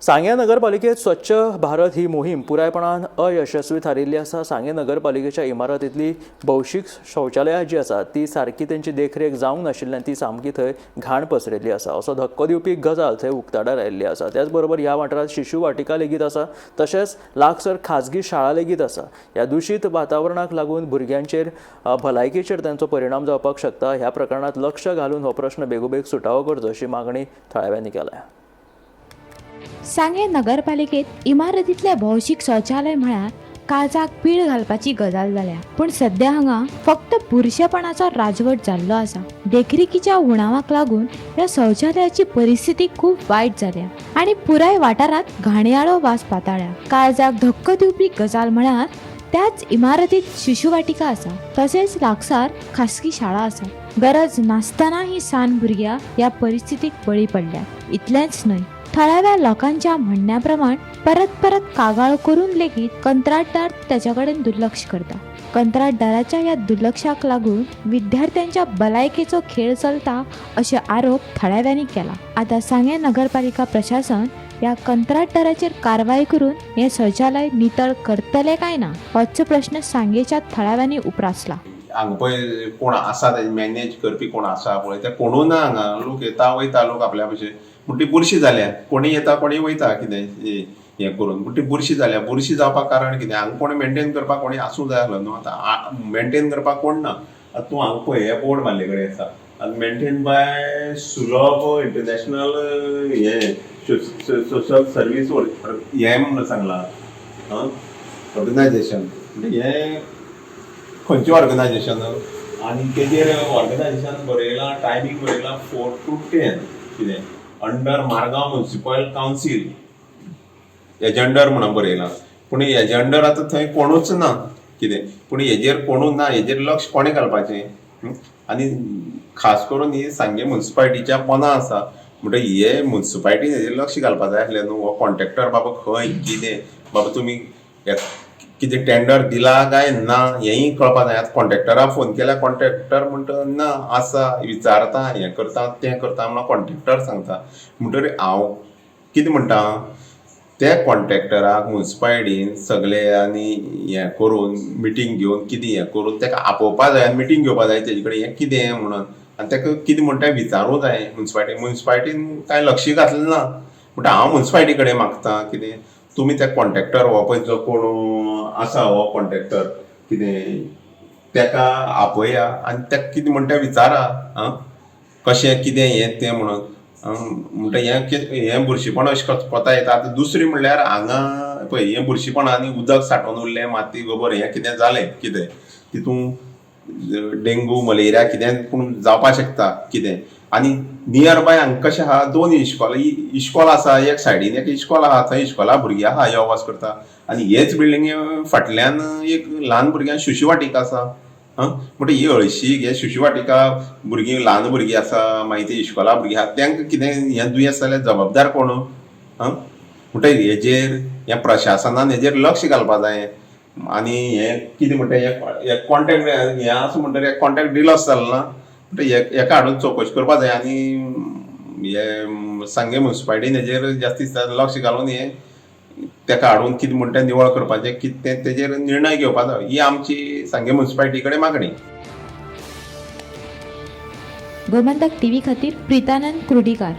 सांगे नगरपालिकेत स्वच्छ भारत ही मोहीम पुरायपणान अयशस्वी थारिल्ली आसा। सांगे नगरपालिकेच्या इमारतींतली भौशीक शौचालयां जी आसा ती सारकी तेंची देखरेख जावंक नाशिल्ल्यान ती सामकी थंय घाण पसरिल्ली आसा असो धक्को दिवपी गजाल थंय उक्ताडार आयिल्ली आसा। त्याच बरोबर ह्या वाठारांत शिशु वाटिका लेगीत आसा, तशेंच लागसर खाजगी शाळा लेगीत आसा। ह्या दूशीत वातावरणाक लागून भुरग्यांचेर भलायकेचेर तांचो परिणाम जावपाक शकता। ह्या प्रकरणात लक्ष घालून हो प्रश्न बेगोबेग सुटावो करचो अशी मागणी थळाव्यांनी केल्या। सांगे नगरपालिकेत इमारतीतले भौशीक शौचालय म्हळ्यार काळजाक पीळ घालपाची गजाल जाल्या, पण सध्या हांगा फक्त पुरुषपणाचो राजवट जाल्लो आसा। देखरेखीच्या उणावाक लागून ह्या शौचालयाची परिस्थिती खूप वायट जाल्या आणि पुराय वाठारात घाणयाळो वास पातळ्या। काळजाक धक्को दिवपी गजाल म्हळ्यार त्याच इमारतीत शिशुवाटिका आसा, तसेच लागसार खासगी शाळा आसा। गरज नासतना ही सान भुरग्यां ह्या परिस्थितीक बळी पडल्या। इतलेंच न्हय, थळाव्या लोकांच्या म्हणण्याप्रमाण परत परत कागाळ करून लेगीत कंत्राटदार त्याच्याकडेन दुर्लक्ष करता। कंत्राटदाराच्या या दुर्लक्षाक लागून विद्यार्थ्यांच्या भलायकेचो खेळ चलता असे आरोप थळाव्यांनी केला। आता सांगे नगरपालिका प्रशासन या कंत्राटदाराचेर कारवाई करून हे शौचालय नितळ करतले काय ना होच प्रश्न सांगेच्या थळाव्यांनी उपरासला। हांगा पळय कोण आसा तेजे मॅनेज करपी कोण आसा पळय ते कोणूच ना। हांगा लोक येता वयता, लोक आपल्या भशेन पूण ती बुरशी जाल्या। कोणी येता कोणी वयता कितें हें करून, पूण ती बुरशी जाल्या। बुरशी जावपाक कारण कितें? हांगा कोणी मेंटेन करपाक कोणी आसूं जाय आसलो न्हू। आतां मेंटेन करपाक कोण ना। आतां तूं हांगा पळय हे बोर्ड मारले कडेन आसा, आनी मेंटेन बाय सुलभ इंटरनॅशनल हें सोशल सर्वीस हें म्हणून सांगलां ऑर्गनायजेशन। म्हणजे हें खंयचें ऑर्गनायजेशन आनी तेजेर ऑर्गनायजेशन बरयलां, टायमींग बरयलां 4 to 10 कितें अंडर मारगांव म्युनिसिपल कावन्सील एजंडर म्हणून बरयलां। पूण एजंडर आतां थंय कोणूच ना कितें, पूण हेजेर कोणूच ना। हेजेर लक्ष कोणें घालपाचें? आनी खास करून ही सांगे म्युनिसिपालिटीच्या पोंदां आसा म्हणटकीर हे म्युनिसिपालिटीन हेजेर लक्ष घालपाक जाय आसलें न्हू। हो कॉन्ट्रॅक्टर बाबा खंय कितें बाबा तुमी कितें टेंडर दिला काय ना हेंय कळपाक जाय। आतां कॉन्ट्रॅक्टराक फोन केल्यार कॉन्ट्रॅक्टर म्हणटा ना आसा, विचारता, हें करता तें करता म्हणून कॉन्ट्रॅक्टर सांगता। म्हणटकीर हांव कितें म्हणटा, त्या कॉन्ट्रॅक्टराक म्युनिसिपालिटीन सगळ्यांनी हें करून मिटींग घेवन कितें हें करून ताका आपोवपाक जाय, मिटींग घेवपाक जाय तेजे कडेन हें कितें म्हणून, आनी ताका कितें म्हणटा विचारूं जाय। म्युनिसिपालिटीन कांय लक्ष घातलें ना। म्हणटा हांव म्युनिसिपालिटी कडेन मागता कितें, तुमी त्या कॉन्ट्रॅक्टर हो पळय जो कोण आसा हो कॉन्ट्रॅक्टर कितें ताका आपया आनी ताका कितें म्हणटा विचारा कशें कितें हें तें म्हणून। म्हणटा हें बुरशीपण अशें कोता येता। आतां दुसरी म्हणल्यार हांगा पळय हें बुरशीपण आनी उदक सांठोवन उरलें, माती गोबर हें कितें जालें कितें तितून डेंगू मलेरिया कितें पूण जावपाक शकता कितें। आनी नियर बाय हांगा कशें आहा, 2 इश्कॉल आसा, एक सायडीन एक इश्कॉल आहा, थंय इश्कॉला भुरगीं आहा यो वच करता। आनी हेच बिल्डिंगे फाटल्यान एक ल्हान भुरग्यां शिशु वाटिका आसा। म्हणटा ही हळशीक हे शिशु वाटिका भुरगीं ल्हान भुरगीं आसा, मागीर ती इश्कॉला भुरगीं आहा, तांकां कितें हें दुयेंस जाल्यार जबाबदार कोण? म्हणटा हेजेर ह्या प्रशासनान हेजेर लक्ष घालपाक जाय। आनी हें कितें म्हणटा हे कॉन्ट्रॅक्ट हें आसा म्हणटकीर एक कॉन्ट्रॅक्ट डिलॉस जालो ना। म्हणटा हेका हाडून चवकशी करपाक जाय आनी हे सांगे म्युनिसिपालिटीन हेजेर जास्तीत लक्ष घालून हें ताका हाडून कितें म्हणटा निवळ करपाचें कितें तेजेर निर्णय घेवपाक जाय। ही आमची सांगे म्युनिसिपालिटी कडेन मागणी। गोमंतक टीव्ही खातीर प्रितानंद कुर्डीकार।